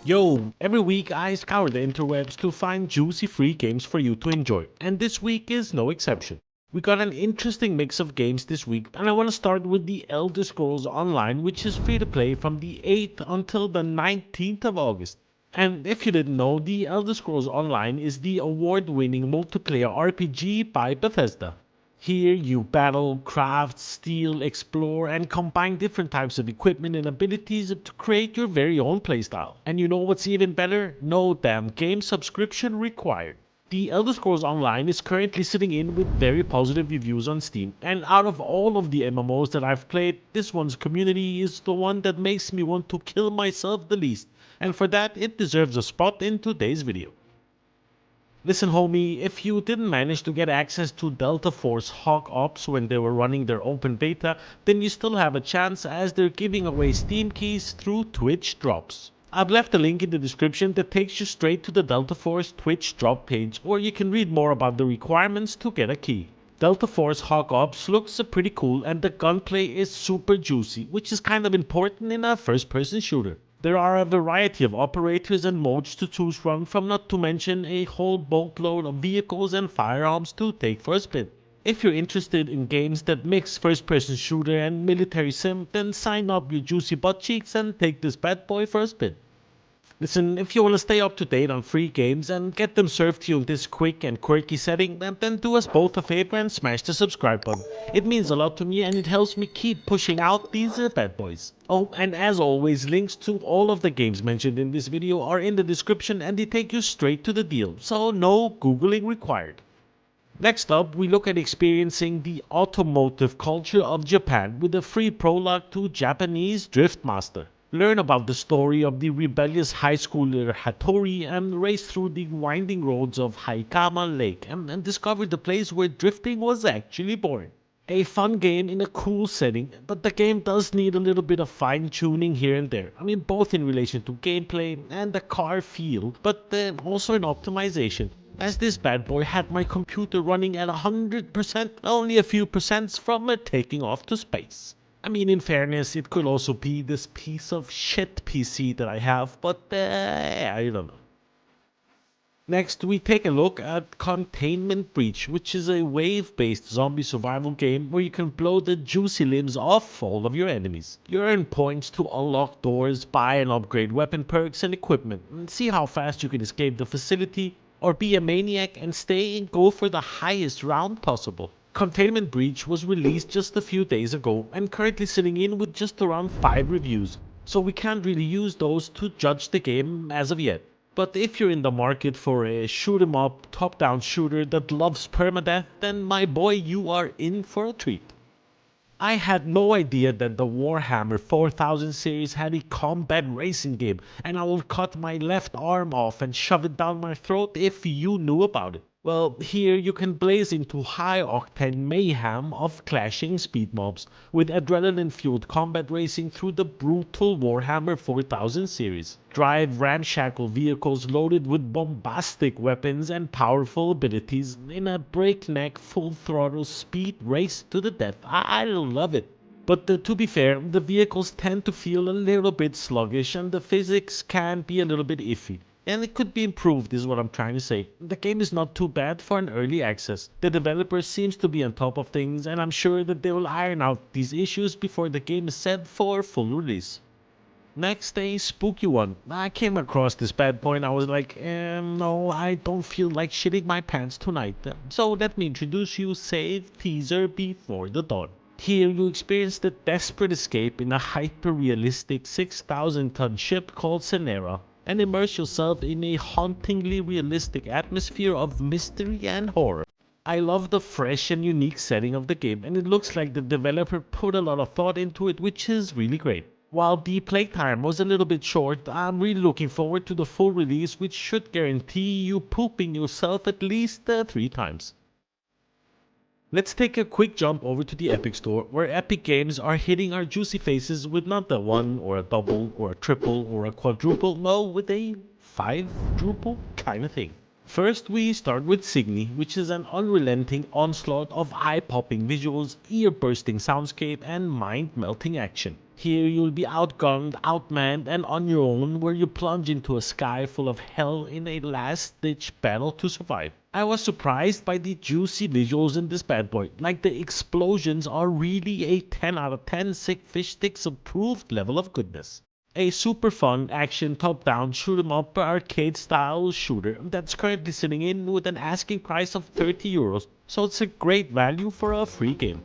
Yo, every week I scour the interwebs to find juicy free games for you to enjoy, and this week is no exception. We got an interesting mix of games this week, and I want to start with the Elder Scrolls Online, which is free to play from the 8th until the 19th of August. And if you didn't know, the Elder Scrolls Online is the award-winning multiplayer RPG by Bethesda. Here you battle, craft, steal, explore, and combine different types of equipment and abilities to create your very own playstyle. And you know what's even better? No damn game subscription required. The Elder Scrolls Online is currently sitting in with very positive reviews on Steam, and out of all of the MMOs that I've played, this one's community is the one that makes me want to kill myself the least, and for that it deserves a spot in today's video. Listen homie, if you didn't manage to get access to Delta Force Hawk Ops when they were running their open beta, then you still have a chance as they're giving away Steam keys through Twitch drops. I've left a link in the description that takes you straight to the Delta Force Twitch drop page where you can read more about the requirements to get a key. Delta Force Hawk Ops looks pretty cool and the gunplay is super juicy, which is kind of important in a first-person shooter. There are a variety of operators and modes to choose from not to mention a whole boatload of vehicles and firearms to take for a spin. If you're interested in games that mix first-person shooter and military sim, then sign up your juicy butt cheeks and take this bad boy for a spin. Listen, if you want to stay up to date on free games and get them served to you in this quick and quirky setting, then do us both a favor and smash the subscribe button. It means a lot to me and it helps me keep pushing out these bad boys. Oh, and as always, links to all of the games mentioned in this video are in the description and they take you straight to the deal, so no googling required. Next up, we look at experiencing the automotive culture of Japan with a free prologue to Japanese Drift Master. Learn about the story of the rebellious high schooler Hattori and race through the winding roads of Haikama Lake and discover the place where drifting was actually born. A fun game in a cool setting, but the game does need a little bit of fine tuning here and there. I mean, both in relation to gameplay and the car feel, but also in optimization. As this bad boy had my computer running at 100%, only a few percents from taking off to space. I mean, in fairness, it could also be this piece of shit PC that I have, but I don't know. Next, we take a look at Containment Breach, which is a wave-based zombie survival game where you can blow the juicy limbs off all of your enemies. You earn points to unlock doors, buy and upgrade weapon perks and equipment, and see how fast you can escape the facility, or be a maniac and stay and go for the highest round possible. Containment Breach was released just a few days ago and currently sitting in with just around 5 reviews, so we can't really use those to judge the game as of yet. But if you're in the market for a shoot 'em up, top-down shooter that loves permadeath, then my boy, you are in for a treat. I had no idea that the Warhammer 4000 series had a combat racing game, and I will cut my left arm off and shove it down my throat if you knew about it. Well, here you can blaze into high-octane mayhem of clashing speed mobs, with adrenaline-fueled combat racing through the brutal Warhammer 4000 series. Drive ramshackle vehicles loaded with bombastic weapons and powerful abilities in a breakneck full-throttle speed race to the death. I love it. But to be fair, the vehicles tend to feel a little bit sluggish and the physics can be a little bit iffy. And it could be improved is what I'm trying to say. The game is not too bad for an early access. The developer seems to be on top of things and I'm sure that they will iron out these issues before the game is set for full release. Next, a spooky one. I came across this bad boy and I was like, no, I don't feel like shitting my pants tonight. So let me introduce you Save Teaser Before the Dawn. Here you experience the desperate escape in a hyper-realistic 6,000-ton ship called Senera, and immerse yourself in a hauntingly realistic atmosphere of mystery and horror. I love the fresh and unique setting of the game, and it looks like the developer put a lot of thought into it, which is really great. While the playtime was a little bit short, I'm really looking forward to the full release, which should guarantee you pooping yourself at least 3 times. Let's take a quick jump over to the Epic Store, where Epic Games are hitting our juicy faces with not a 1 or a double or a triple or a quadruple, no, with a 5-druple kind of thing. First we start with Cygni, which is an unrelenting onslaught of eye-popping visuals, ear-bursting soundscape and mind-melting action. Here you'll be outgunned, outmanned, and on your own, where you plunge into a sky full of hell in a last-ditch battle to survive. I was surprised by the juicy visuals in this bad boy. Like, the explosions are really a 10 out of 10 Sickfishsticks approved level of goodness. A super fun action top-down shoot 'em up arcade style shooter that's currently sitting in with an asking price of €30, so it's a great value for a free game.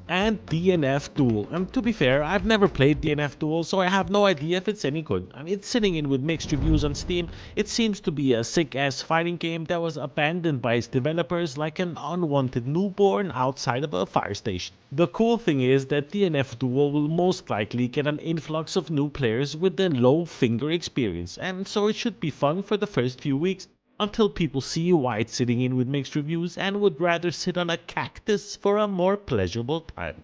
And DNF Duel. And to be fair, I've never played DNF Duel, so I have no idea if it's any good. I mean, it's sitting in with mixed reviews on Steam. It seems to be a sick-ass fighting game that was abandoned by its developers like an unwanted newborn outside of a fire station. The cool thing is that DNF Duel will most likely get an influx of new players with a low finger experience, and so it should be fun for the first few weeks, until people see why it's sitting in with mixed reviews and would rather sit on a cactus for a more pleasurable time.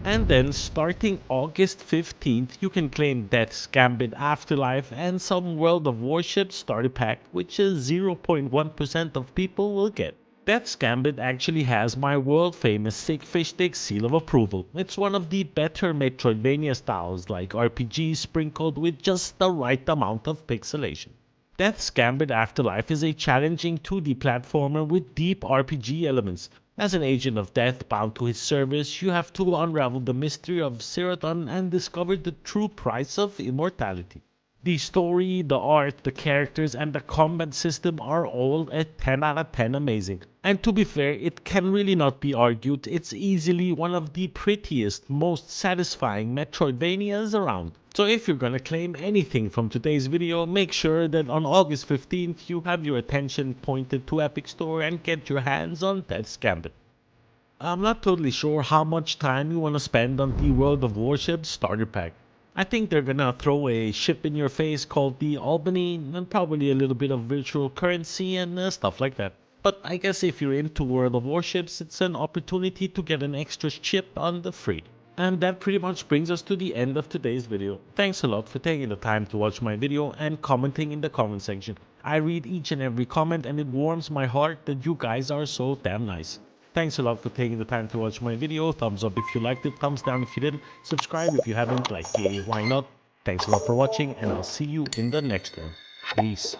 And then, starting August 15th, you can claim Death's Gambit Afterlife and some World of Warship starter pack, which is 0.1% of people will get. Death's Gambit actually has my world famous Sickfishsticks seal of approval. It's one of the better Metroidvania styles, like RPGs sprinkled with just the right amount of pixelation. Death's Gambit Afterlife is a challenging 2D platformer with deep RPG elements. As an agent of death bound to his service, you have to unravel the mystery of Seraton and discover the true price of immortality. The story, the art, the characters, and the combat system are all a 10 out of 10 amazing. And to be fair, it can really not be argued, it's easily one of the prettiest, most satisfying Metroidvanias around. So if you're gonna claim anything from today's video, make sure that on August 15th you have your attention pointed to Epic Store and get your hands on Death's Gambit. I'm not totally sure how much time you want to spend on the World of Warship starter pack. I think they're gonna throw a ship in your face called the Albany and probably a little bit of virtual currency and stuff like that. But I guess if you're into World of Warships, it's an opportunity to get an extra ship on the free. And that pretty much brings us to the end of today's video. Thanks a lot for taking the time to watch my video and commenting in the comment section. I read each and every comment and it warms my heart that you guys are so damn nice. Thanks a lot for taking the time to watch my video. Thumbs up if you liked it, thumbs down if you didn't, subscribe if you haven't, like, yay, why not? Thanks a lot for watching and I'll see you in the next one. Peace.